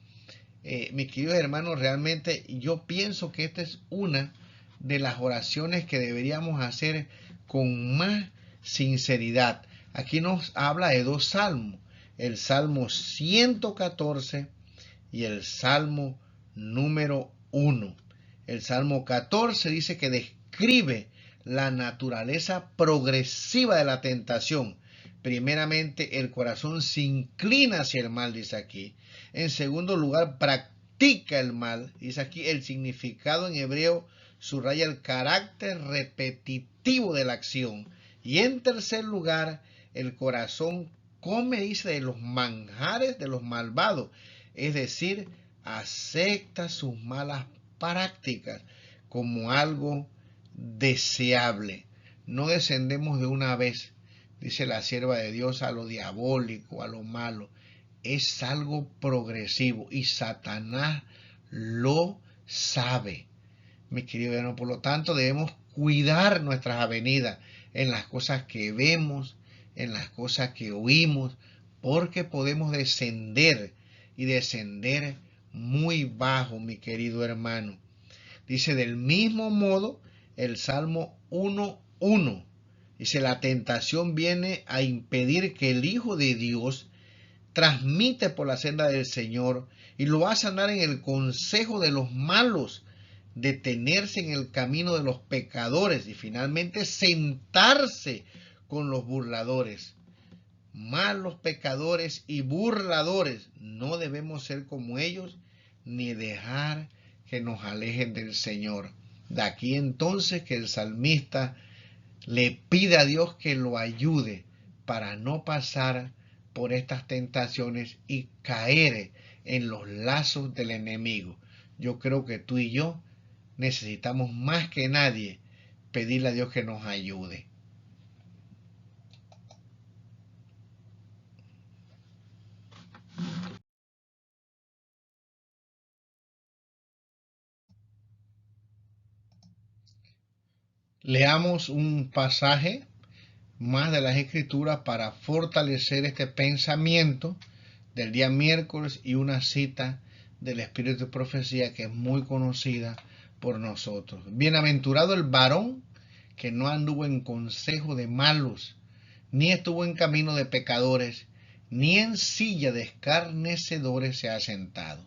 Mis queridos hermanos, realmente yo pienso que esta es una de las oraciones que deberíamos hacer con más sinceridad. Aquí nos habla de dos salmos, el Salmo 114 y el Salmo número 1. El Salmo 14 dice que describe la naturaleza progresiva de la tentación. Primeramente, el corazón se inclina hacia el mal, dice aquí. En segundo lugar, practica el mal. Dice aquí, el significado en hebreo subraya el carácter repetitivo de la acción. Y en tercer lugar, el corazón come, dice, de los manjares de los malvados. Es decir, acepta sus malas prácticas como algo deseable. No descendemos de una vez, dice la sierva de Dios, a lo diabólico, a lo malo. Es algo progresivo y Satanás lo sabe. Mis queridos hermanos, por lo tanto debemos cuidar nuestras avenidas en las cosas que vemos, en las cosas que oímos, porque podemos descender y descender muy bajo, mi querido hermano. Dice del mismo modo el Salmo 1:1. Dice, la tentación viene a impedir que el Hijo de Dios transmite por la senda del Señor y lo hace andar en el consejo de los malos, detenerse en el camino de los pecadores y finalmente sentarse con los burladores. Malos pecadores y burladores, no debemos ser como ellos ni dejar que nos alejen del Señor. De aquí entonces que el salmista le pide a Dios que lo ayude para no pasar por estas tentaciones y caer en los lazos del enemigo. Yo creo que tú y yo necesitamos más que nadie pedirle a Dios que nos ayude. Leamos un pasaje más de las Escrituras para fortalecer este pensamiento del día miércoles y una cita del Espíritu de Profecía que es muy conocida por nosotros. Bienaventurado el varón que no anduvo en consejo de malos, ni estuvo en camino de pecadores, ni en silla de escarnecedores se ha sentado.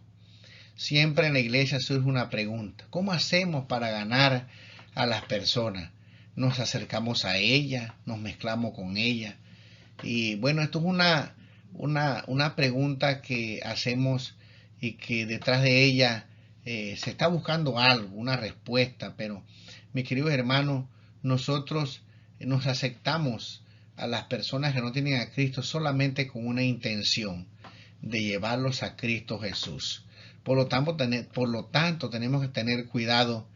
Siempre en la iglesia surge una pregunta: ¿cómo hacemos para ganar a las personas? nos acercamos a ella, nos mezclamos con ella. Y bueno, esto es una pregunta que hacemos y que detrás de ella se está buscando algo, una respuesta, pero mis queridos hermanos, nosotros nos aceptamos a las personas que no tienen a Cristo solamente con una intención de llevarlos a Cristo Jesús. Por lo tanto tenemos que tener cuidado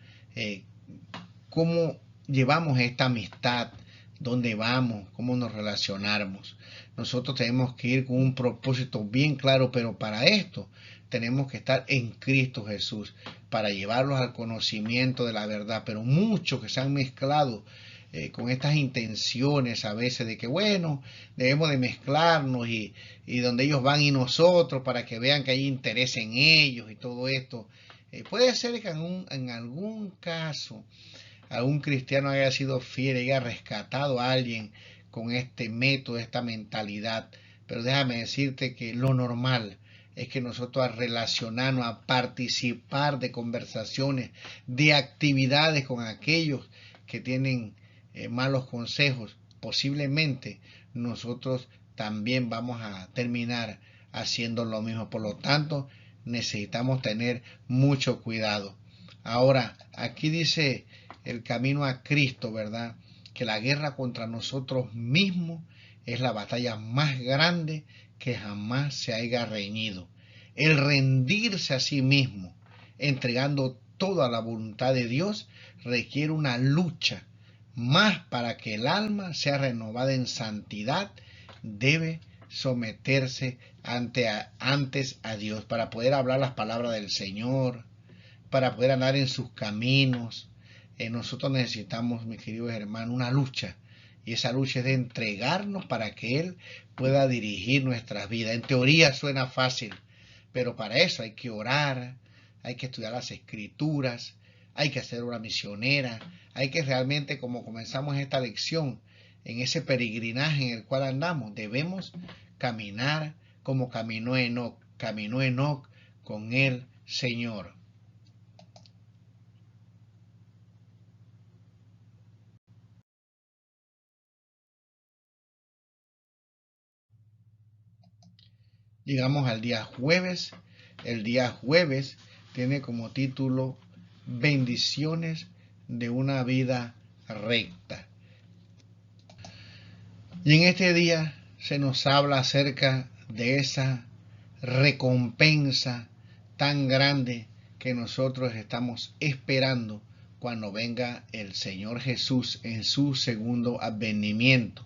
cómo llevamos esta amistad, dónde vamos, cómo nos relacionamos. Nosotros tenemos que ir con un propósito bien claro, pero para esto tenemos que estar en Cristo Jesús, para llevarlos al conocimiento de la verdad. Pero muchos que se han mezclado con estas intenciones a veces de que bueno, debemos de mezclarnos y donde ellos van y nosotros para que vean que hay interés en ellos y todo esto. Puede ser que en algún caso algún cristiano haya sido fiel y haya rescatado a alguien con este método, esta mentalidad. Pero déjame decirte que lo normal es que nosotros a relacionarnos, a participar de conversaciones, de actividades con aquellos que tienen malos consejos, posiblemente nosotros también vamos a terminar haciendo lo mismo. Por lo tanto, necesitamos tener mucho cuidado. Ahora, aquí dice el camino a Cristo, ¿verdad? Que la guerra contra nosotros mismos es la batalla más grande que jamás se haya reñido. El rendirse a sí mismo, entregando toda la voluntad de Dios, requiere una lucha. Más para que el alma sea renovada en santidad, debe someterse antes a Dios para poder hablar las palabras del Señor, para poder andar en sus caminos. Nosotros necesitamos, mis queridos hermanos, una lucha. Y esa lucha es de entregarnos para que Él pueda dirigir nuestras vidas. En teoría suena fácil, pero para eso hay que orar, hay que estudiar las escrituras, hay que hacer una misionera, hay que realmente, como comenzamos esta lección, en ese peregrinaje en el cual andamos, debemos caminar como caminó Enoc con el Señor. Llegamos al día jueves. El día jueves tiene como título Bendiciones de una vida recta. Y en este día se nos habla acerca de esa recompensa tan grande que nosotros estamos esperando cuando venga el Señor Jesús en su segundo advenimiento.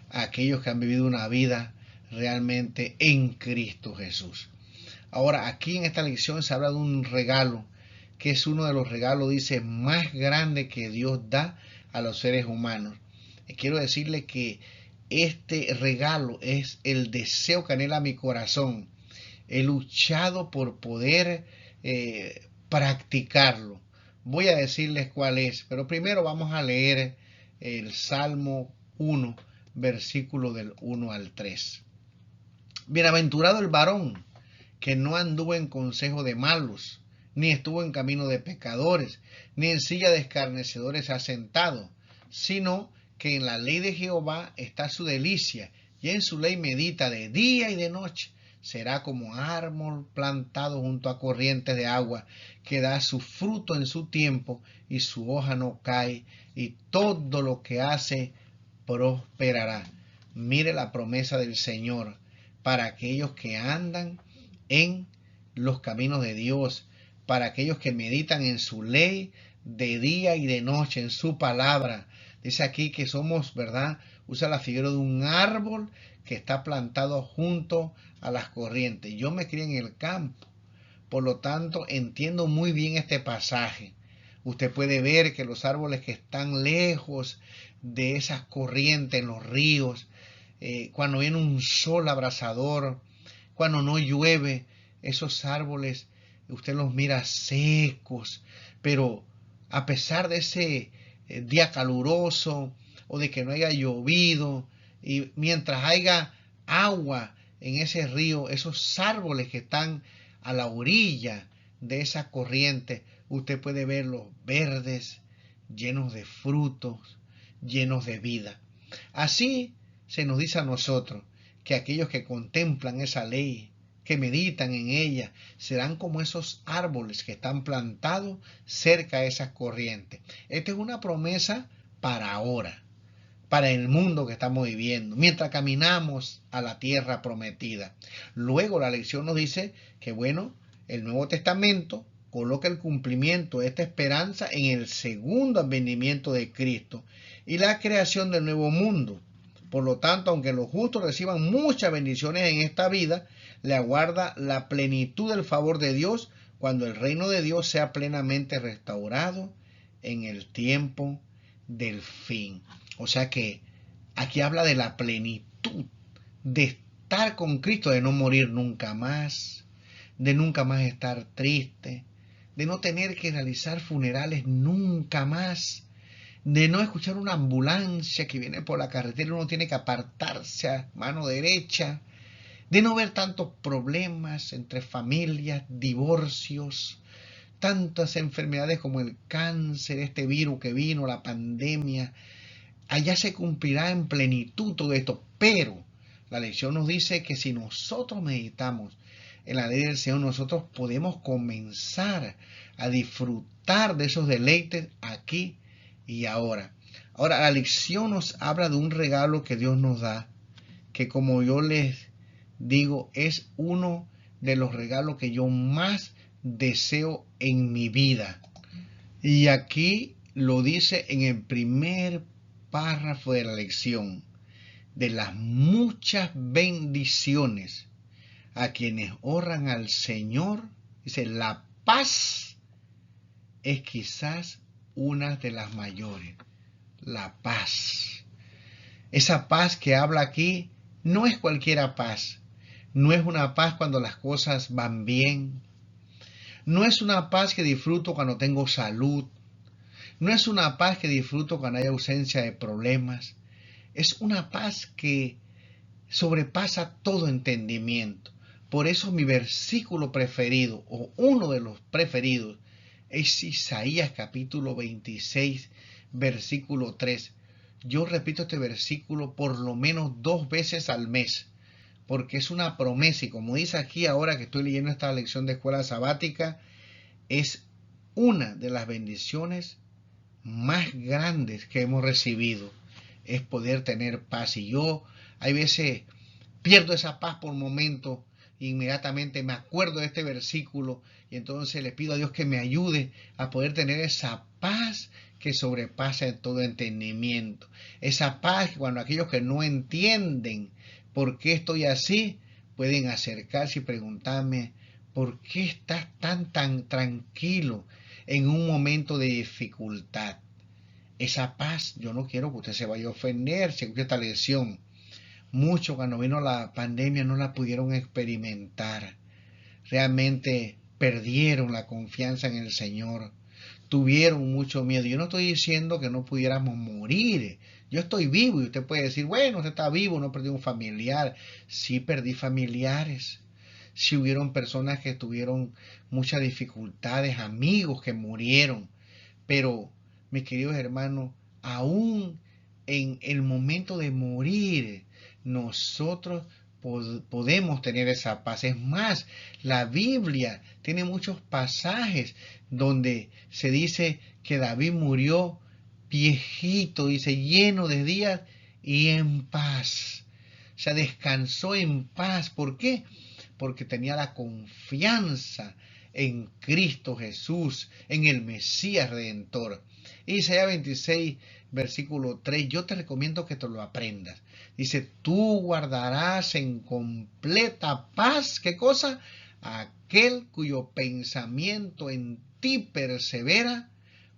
Aquellos que han vivido una vida realmente en Cristo Jesús. Ahora, aquí en esta lección se habla de un regalo, que es uno de los regalos, dice, más grandes que Dios da a los seres humanos. Quiero decirle que este regalo es el deseo que anhela mi corazón. He luchado por poder practicarlo. Voy a decirles cuál es, pero primero vamos a leer el Salmo 1, versículo del 1 al 3. Bienaventurado el varón que no anduvo en consejo de malos, ni estuvo en camino de pecadores, ni en silla de escarnecedores asentado, sino que en la ley de Jehová está su delicia, y en su ley medita de día y de noche. Será como árbol plantado junto a corrientes de agua, que da su fruto en su tiempo, y su hoja no cae, y todo lo que hace prosperará. Mire la promesa del Señor para aquellos que andan en los caminos de Dios, para aquellos que meditan en su ley de día y de noche, en su palabra. Dice aquí que somos, ¿verdad? Usa la figura de un árbol que está plantado junto a las corrientes. Yo me crié en el campo, por lo tanto entiendo muy bien este pasaje. Usted puede ver que los árboles que están lejos de esas corrientes en los ríos, cuando viene un sol abrasador, cuando no llueve, esos árboles usted los mira secos, pero a pesar de ese día caluroso o de que no haya llovido, y mientras haya agua en ese río, esos árboles que están a la orilla de esa corriente, usted puede verlos verdes, llenos de frutos, llenos de vida. Así se nos dice a nosotros que aquellos que contemplan esa ley, que meditan en ella, serán como esos árboles que están plantados cerca de esas corrientes. Esta es una promesa para ahora, para el mundo que estamos viviendo, mientras caminamos a la tierra prometida. Luego la lección nos dice que, bueno, el Nuevo Testamento coloca el cumplimiento de esta esperanza en el segundo advenimiento de Cristo y la creación del nuevo mundo. Por lo tanto, aunque los justos reciban muchas bendiciones en esta vida, le aguarda la plenitud del favor de Dios cuando el reino de Dios sea plenamente restaurado en el tiempo del fin. O sea que aquí habla de la plenitud, de estar con Cristo, de no morir nunca más, de nunca más estar triste, de no tener que realizar funerales nunca más, de no escuchar una ambulancia que viene por la carretera y uno tiene que apartarse a mano derecha, de no ver tantos problemas entre familias, divorcios, tantas enfermedades como el cáncer, este virus que vino, la pandemia. Allá se cumplirá en plenitud todo esto, pero la lección nos dice que si nosotros meditamos en la ley del Señor, nosotros podemos comenzar a disfrutar de esos deleites aquí y ahora. Ahora, la lección nos habla de un regalo que Dios nos da, que como yo les digo, es uno de los regalos que yo más deseo en mi vida. Y aquí lo dice en el primer párrafo de la lección: de las muchas bendiciones a quienes honran al Señor, dice, la paz es quizás una de las mayores. La paz. Esa paz que habla aquí no es cualquier paz. No es una paz cuando las cosas van bien. No es una paz que disfruto cuando tengo salud. No es una paz que disfruto cuando hay ausencia de problemas. Es una paz que sobrepasa todo entendimiento. Por eso mi versículo preferido, o uno de los preferidos, es Isaías capítulo 26, versículo 3. Yo repito este versículo por lo menos 2 veces al mes, porque es una promesa, y como dice aquí ahora que estoy leyendo esta lección de escuela sabática, es una de las bendiciones más grandes que hemos recibido, es poder tener paz. Y yo hay veces pierdo esa paz por momentos, inmediatamente me acuerdo de este versículo y entonces le pido a Dios que me ayude a poder tener esa paz que sobrepasa todo entendimiento. Esa paz que cuando aquellos que no entienden por qué estoy así, pueden acercarse y preguntarme, ¿por qué estás tan tranquilo en un momento de dificultad? Esa paz, yo no quiero que usted se vaya a ofender si escucha esta lección. Muchos cuando vino la pandemia no la pudieron experimentar. Realmente perdieron la confianza en el Señor. Tuvieron mucho miedo. Yo no estoy diciendo que no pudiéramos morir. Yo estoy vivo y usted puede decir, bueno, usted está vivo, no perdió un familiar. Sí perdí familiares. Sí hubieron personas que tuvieron muchas dificultades, amigos que murieron. Pero, mis queridos hermanos, aún en el momento de morir, nosotros podemos tener esa paz. Es más, la Biblia tiene muchos pasajes donde se dice que David murió viejito, dice, lleno de días y en paz. O sea, descansó en paz. ¿Por qué? Porque tenía la confianza en Cristo Jesús, en el Mesías Redentor. Isaías 26, versículo 3, yo te recomiendo que te lo aprendas. Dice, tú guardarás en completa paz, ¿qué cosa? Aquel cuyo pensamiento en ti persevera,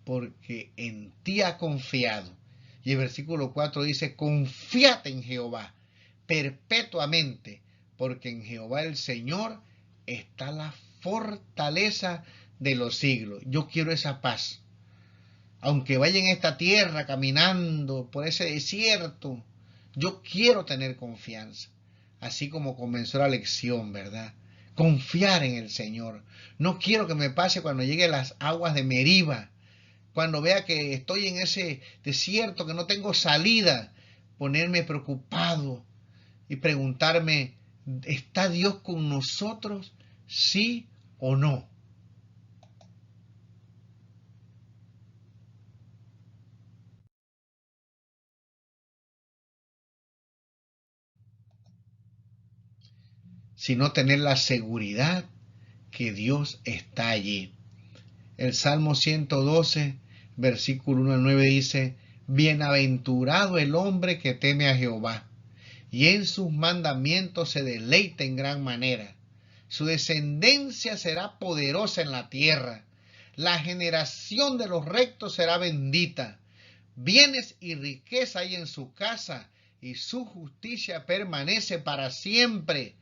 porque en ti ha confiado. Y el versículo 4 dice, confíate en Jehová perpetuamente, porque en Jehová el Señor está la fortaleza de los siglos. Yo quiero esa paz. Aunque vaya en esta tierra caminando por ese desierto, yo quiero tener confianza. Así como comenzó la lección, ¿verdad? Confiar en el Señor. No quiero que me pase cuando lleguen las aguas de Meriba, Cuando vea que estoy en ese desierto, que no tengo salida, ponerme preocupado y preguntarme, ¿está Dios con nosotros? ¿Sí o no? Sino tener la seguridad que Dios está allí. El Salmo 112, versículo 1 al 9 dice, bienaventurado el hombre que teme a Jehová, y en sus mandamientos se deleita en gran manera. Su descendencia será poderosa en la tierra. La generación de los rectos será bendita. Bienes y riqueza hay en su casa, y su justicia permanece para siempre.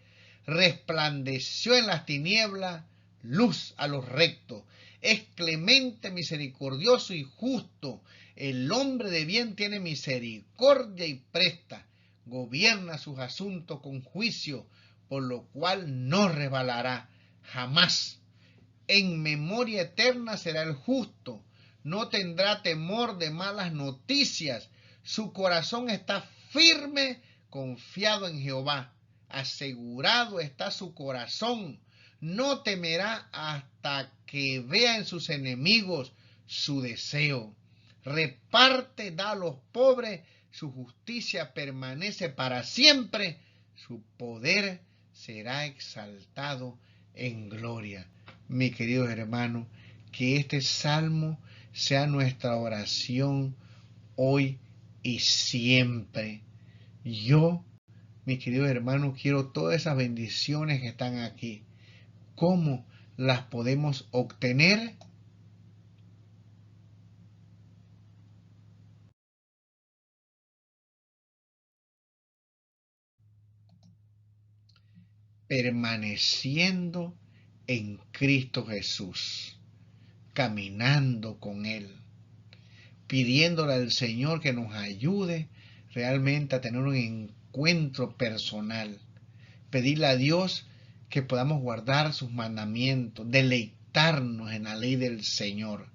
Resplandeció en las tinieblas luz a los rectos. Es clemente, misericordioso y justo. El hombre de bien tiene misericordia y presta. Gobierna sus asuntos con juicio, por lo cual no resbalará jamás. En memoria eterna será el justo. No tendrá temor de malas noticias. Su corazón está firme, confiado en Jehová. Asegurado está su corazón. No temerá hasta que vea en sus enemigos su deseo. Reparte, da a los pobres. Su justicia permanece para siempre. Su poder será exaltado en gloria. Mi queridos hermanos, que este salmo sea nuestra oración hoy y siempre. Yo, mis queridos hermanos, quiero todas esas bendiciones que están aquí. ¿Cómo las podemos obtener? Permaneciendo en Cristo Jesús, caminando con Él, pidiéndole al Señor que nos ayude realmente a tener un encuentro personal. Pedirle a Dios que podamos guardar sus mandamientos, deleitarnos en la ley del Señor.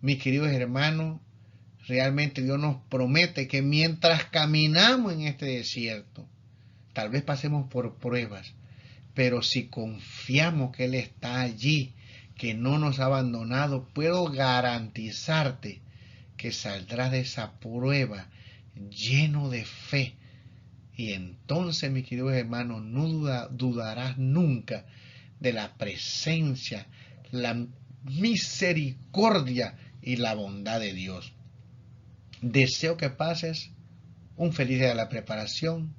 Mis queridos hermanos, realmente Dios nos promete que mientras caminamos en este desierto, tal vez pasemos por pruebas, pero si confiamos que Él está allí, que no nos ha abandonado, puedo garantizarte que saldrás de esa prueba lleno de fe. Y entonces, mis queridos hermanos, no dudarás nunca de la presencia, la misericordia y la bondad de Dios. Deseo que pases un feliz día de la preparación,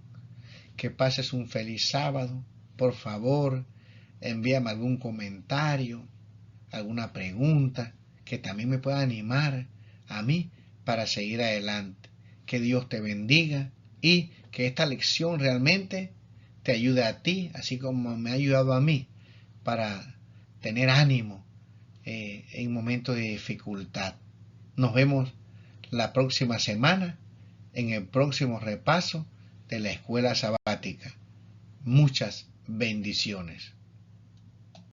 que pases un feliz sábado. Por favor, envíame algún comentario, alguna pregunta que también me pueda animar a mí para seguir adelante. Que Dios te bendiga y que esta lección realmente te ayude a ti, así como me ha ayudado a mí, para tener ánimo en momentos de dificultad. Nos vemos la próxima semana en el próximo repaso de la escuela sabática. Muchas bendiciones.